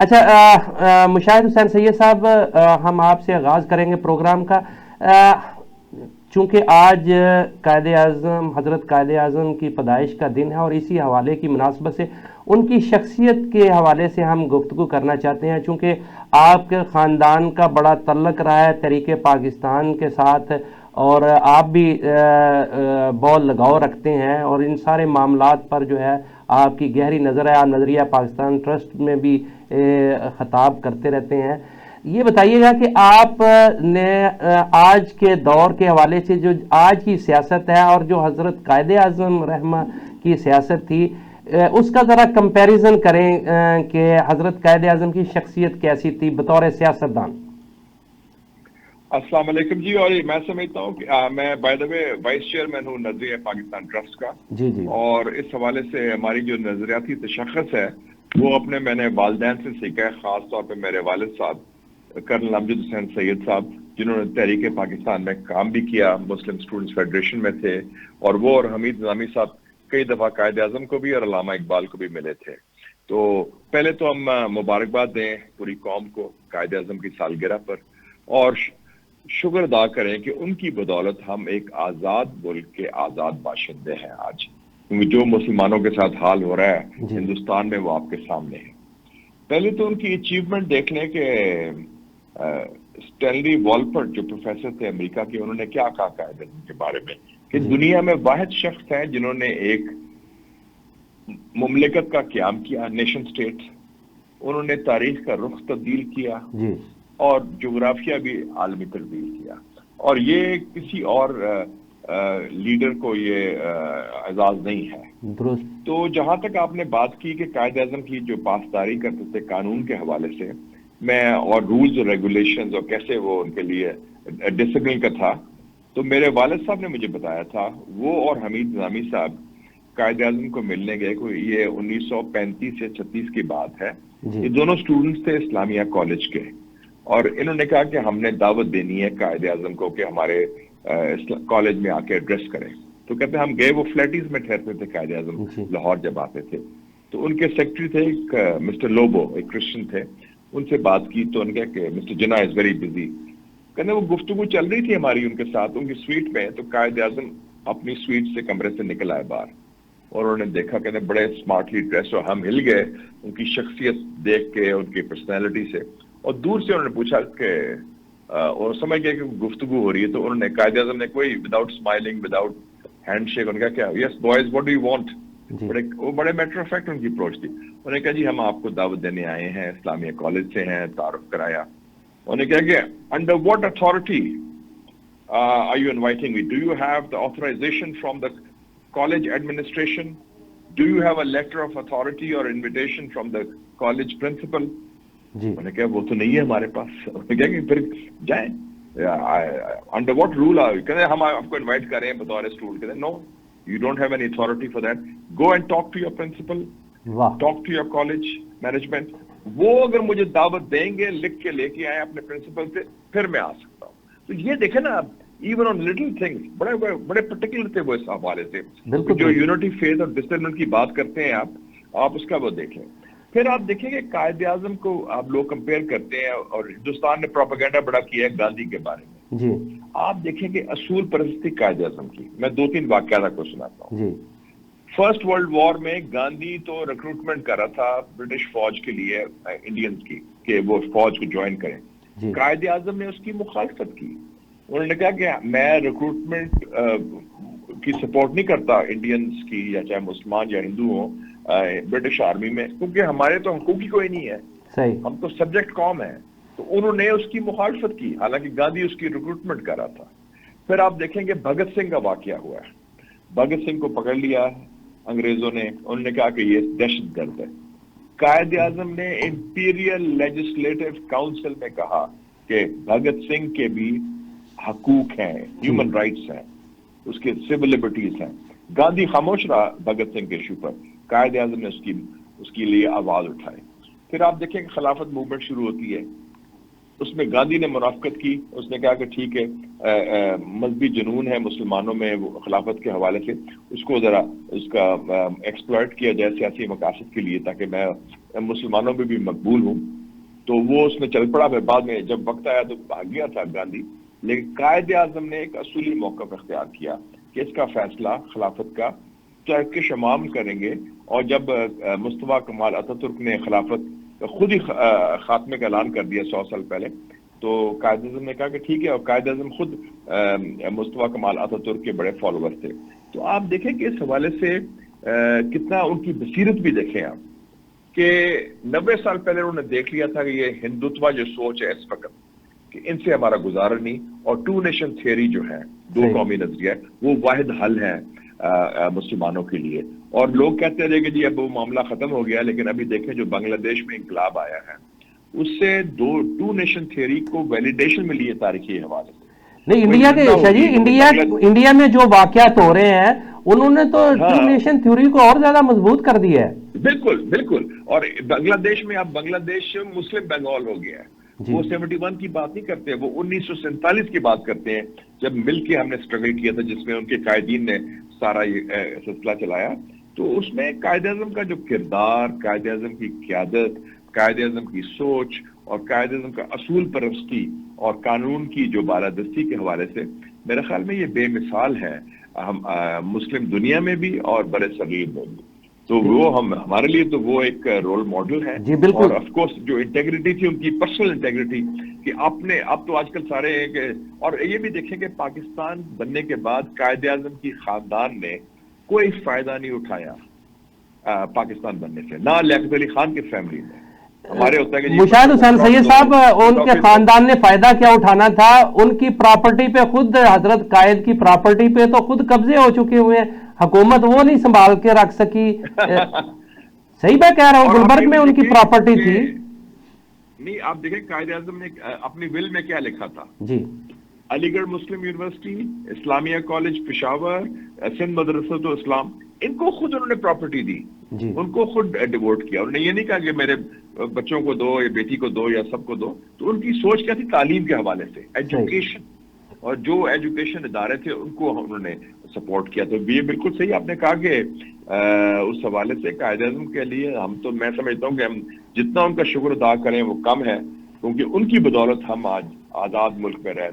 अच्छा, मुशाहिद हुसैन सैयद साहब, हम आपसे आगाज़ करेंगे प्रोग्राम का। चूँकि आज कायद आज़म हज़रत कायद आज़म की पैदाइश का दिन है और इसी हवाले की मुनासबत से उनकी शख्सियत के हवाले से हम गुफ्तगू करना चाहते हैं। चूँकि आपके ख़ानदान का बड़ा तल्लक रहा है तहरीक पाकिस्तान के साथ और आप भी बहुत लगाव रखते हैं और इन सारे मामलात पर जो है आपकी गहरी नज़र है। आप नज़रिया पाकिस्तान ट्रस्ट में भी खिताब करते रहते हैं। ये बताइएगा कि आप ने आज के दौर के हवाले से जो आज की सियासत है और जो हज़रत कायद आज़म रहमा की सियासत थी, उसका ज़रा कंपैरिजन करें कि हज़रत कायद आज़म की शख्सियत कैसी थी बतौर सियासतदान। अस्सलाम वालेकुम जी। और मैं समझता हूँ कि मैं by the way vice chairman हूँ नजरिया पाकिस्तान ट्रस्ट का। जी जी। और इस हवाले से हमारी जो नजरियाती तशख़्ख़ुस है वो अपने मैंने वालिदैन से सीखा है, ख़ास तौर पे मेरे वालिद साहब कर्नल अमजद हुसैन सैयद साहब, जिन्होंने तहरीक पाकिस्तान में काम भी किया, मुस्लिम स्टूडेंट्स फेडरेशन में थे, और वो और हमीद निज़ामी साहब कई दफ़ा कायद आज़म को भी और अल्लामा इकबाल को भी मिले थे। तो पहले तो हम मुबारकबाद दें पूरी कौम को कायद आज़म की सालगिरह पर, और शुक्र अदा करें कि उनकी बदौलत हम एक आज़ाद मुल्क के आज़ाद बाशिंदे हैं आज। क्योंकि जो मुसलमानों के साथ हाल हो रहा है हिंदुस्तान में वो आपके सामने है। पहले तो उनकी अचीवमेंट देख लें कि स्टैनली वॉलपर्ट जो प्रोफेसर थे अमेरिका के, उन्होंने क्या कहा कायद आज़म के बारे में कि दुनिया में वाहिद शख्स है जिन्होंने एक मुमलिकत का क़याम किया, नेशन स्टेट। उन्होंने तारीख का रुख तब्दील किया और जोग्राफिया भी आलमी तब्दील किया, और ये किसी और लीडर को ये एजाज नहीं है। तो जहां तक आपने बात की कि कायद आज़म की जो पासदारी करते थे कानून के हवाले से, मैं और रूल्स और रेगुलेशंस और कैसे वो उनके लिए डिसिप्लिन का था, तो मेरे वालिद साहब ने मुझे बताया था, वो और हमीद निज़ामी साहब कायद आज़म को मिलने गए। कोई ये 1935 से 36 की बात है। ये दोनों स्टूडेंट्स थे इस्लामिया कॉलेज के, और इन्होंने कहा कि हमने दावत देनी है कायद आज़म को कि हमारे कॉलेज में आके एड्रेस करें। तो कहते हम गए, वो फ्लैटीज में ठहरते थे कायद आज़म लाहौर जब आते थे। तो उनके सेक्रेटरी थे एक मिस्टर लोबो, एक क्रिश्चियन थे। उनसे बात की तो उन्होंने कहा कि mister Jinnah is very busy. कहते वो गुफ्तगू चल रही थी हमारी उनके साथ उनकी स्वीट में, तो कायद आज़म अपनी स्वीट से कमरे से निकल आए बाहर, और उन्होंने देखा, कहते बड़े स्मार्टली ड्रेस, और हम हिल गए उनकी शख्सियत देख के, उनकी पर्सनैलिटी से। और दूर से उन्होंने पूछा कि और समझ गए कि गुफ्तगू हो रही है। तो उन्होंने कायद आज़म ने कोई विदाउट स्माइलिंग, विदाउट हैंडशेक, उन्होंने कहा क्या yes boys what do you want. बड़े मैटर ऑफ फैक्ट उनकी अप्रोच थी। उन्होंने कहा जी हम आपको दावत देने आए हैं, इस्लामिया कॉलेज से हैं, तारुफ कराया। उन्होंने कहा कि under what authority are you inviting me, do you have the authorization from the college administration, do you have a letter of authority और invitation from the college principal. उन्होंने कहा वो तो नहीं है हमारे पास। उन्होंने कहा कि फिर जाए, under what rule are you. कहते हम आपको इनवाइट कर रहे हैं बतौर स्टूडेंट। कहते no you don't have any authority for that, go and talk to your principal, talk to your college management. वो अगर मुझे दावत देंगे, लिख के लेके आए अपने प्रिंसिपल से, फिर मैं आ सकता हूँ। तो ये देखे ना, इवन ऑन लिटिल थिंग्स बड़े पर्टिकुलर थे वो इस हवाले से। जो यूनिटी फेथ और डिसिप्लिन की बात करते हैं आप उसका वो देखें। फिर आप देखेंगे कायद आज़म को आप लोग कंपेयर करते हैं, और हिंदुस्तान ने प्रोपेगेंडा बड़ा किया है गांधी के बारे में जी। आप देखेंगे असूल परस्ती कायद आज़म की। मैं 2-3 वाक़यात आपको सुनाता हूँ। फर्स्ट वर्ल्ड वॉर में गांधी तो रिक्रूटमेंट कर रहा था ब्रिटिश फौज के लिए, इंडियंस की, कि वो फौज को ज्वाइन करें। कायद आज़म ने उसकी मुखालफत की। उन्होंने कहा कि मैं रिक्रूटमेंट की सपोर्ट नहीं करता इंडियंस की, या चाहे मुसलमान या हिंदू हो ब्रिटिश आर्मी में, क्योंकि हमारे तो हकूक ही कोई नहीं है, सही, हम तो सब्जेक्ट कौम है। तो उन्होंने उसकी मुखालफत की, हालांकि गांधी उसकी रिक्रूटमेंट कर रहा था। फिर आप देखेंगे भगत सिंह का वाकया हुआ है। भगत सिंह को पकड़ लिया अंग्रेजों ने, उन्होंने कहा कि ये दहशतगर्द है। कायद आज़म ने इंपीरियल लेजिस्लेटिव काउंसिल में कहा कि भगत सिंह के भी हकूक हैं, ह्यूमन राइट्स हैं, उसके सिविल लिबर्टीज हैं। गांधी खामोश रहा भगत सिंह के इशू पर, कायद आज़म ने उसके लिए आवाज उठाई। फिर आप देखें खिलाफत मूवमेंट शुरू होती है, उसमें गांधी ने मुनाफकत की। उसने कहा कि ठीक है, मजहबी जुनून है मुसलमानों में वो खिलाफत के हवाले से, उसको जरा उसका एक्सप्लॉइट किया जाए सियासी मकासद के लिए, ताकि मैं मुसलमानों में भी मकबूल हूँ। तो वो उसमें चल पड़ा, फिर बाद में जब वक्त आया तो भाग गया था गांधी। लेकिन कायदे आजम ने एक असूली मौक़िफ़ इख्तियार किया कि इसका फैसला खिलाफत का टर्किश इमाम करेंगे। और जब मुस्तफा कमाल अतातुर्क ने खिलाफत खुद ही खात्मे का ऐलान कर दिया 100 साल पहले, तो कायदे आज़म ने कहा कि ठीक है। और कायदे आज़म खुद मुस्तफा कमाल अतातुर्क के बड़े फॉलोअर थे। तो आप देखें कि इस हवाले से कितना उनकी बसीरत भी देखें आप, कि 90 साल पहले उन्होंने देख लिया था कि ये हिंदुत्व जो सोच है इस वक्त कि इनसे हमारा गुजारा नहीं, और टू नेशन थियरी जो है, दो कौमी नजरिया, वो वाहिद हल है मुसलमानों के लिए। और लोग कहते रहे कि जी अब वो मामला खत्म हो गया, लेकिन अभी देखें जो बांग्लादेश में इंकलाब आया है उससे टू नेशन थियरी को वैलिडेशन मिली है तारीखी हवाले से। नहीं, इंडिया के शाहजी, इंडिया में जो वाकयात हो रहे हैं उन्होंने तो टू नेशन थ्योरी को और ज्यादा मजबूत कर दिया है। बिल्कुल बिल्कुल। और बांग्लादेश में अब बांग्लादेश मुस्लिम बंगाल हो गया है। वो 71 की बात नहीं करते, वो 1947 की बात करते हैं, जब मिलके हमने स्ट्रगल किया था, जिसमें उनके कायदीन ने सारा ये सिलसिला चलाया। तो उसमें कायदे आज़म का जो किरदार, कायदे आज़म की क़यादत, कायदे आज़म की सोच और कायदे आज़म का असूल परस्ती और कानून की जो बालादस्ती के हवाले से मेरे ख्याल में ये बेमिसाल है, हम मुस्लिम दुनिया में भी और बड़े सगीर में भी। तो वो हमारे लिए तो वो एक रोल मॉडल है। जी बिल्कुल। और ऑफ कोर्स जो इंटेग्रिटी थी उनकी, पर्सनल इंटेग्रिटी, कि आपने अब तो आजकल सारे और ये भी देखें कि पाकिस्तान बनने के बाद कायदे आज़म की खानदान ने कोई फायदा नहीं उठाया पाकिस्तान बनने से, ना लियाकत अली खान की फैमिली ने। हमारे होता है कि मुशाहिद हुसैन सैयद साहब, उनके खानदान ने फायदा क्या उठाना था? उनकी प्रॉपर्टी पे खुद, हजरत कायद की प्रॉपर्टी पे तो खुद कब्जे हो चुके हुए हैं, हुकूमत वो नहीं संभाल के रख सकी। सही मैं कह रहा हूँ, गुलबर्ग में उनकी प्रॉपर्टी थी। नहीं, आप देखें कायदे आज़म ने अपनी विल में क्या लिखा था जी, अलीगढ़ मुस्लिम यूनिवर्सिटी, इस्लामिया कॉलेज पेशावर, सिंध मदरसा इस्लाम, इनको खुद उन्होंने प्रॉपर्टी दी, उनको खुद डिवोट किया। उन्होंने ये नहीं कहा कि मेरे बच्चों को दो या बेटी को दो या सबको दो। तो उनकी सोच क्या थी तालीम के हवाले से, एजुकेशन, और जो एजुकेशन इदारे थे उनको उन्होंने सपोर्ट किया। तो ये बिल्कुल सही आपने कहा कि उस हवाले से कायदे आज़म के लिए हम तो, मैं समझता हूँ कि हम जितना उनका शुक्र अदा करें वो कम है, क्योंकि उनकी बदौलत हम आज आज़ाद मुल्क में रह रहे हैं।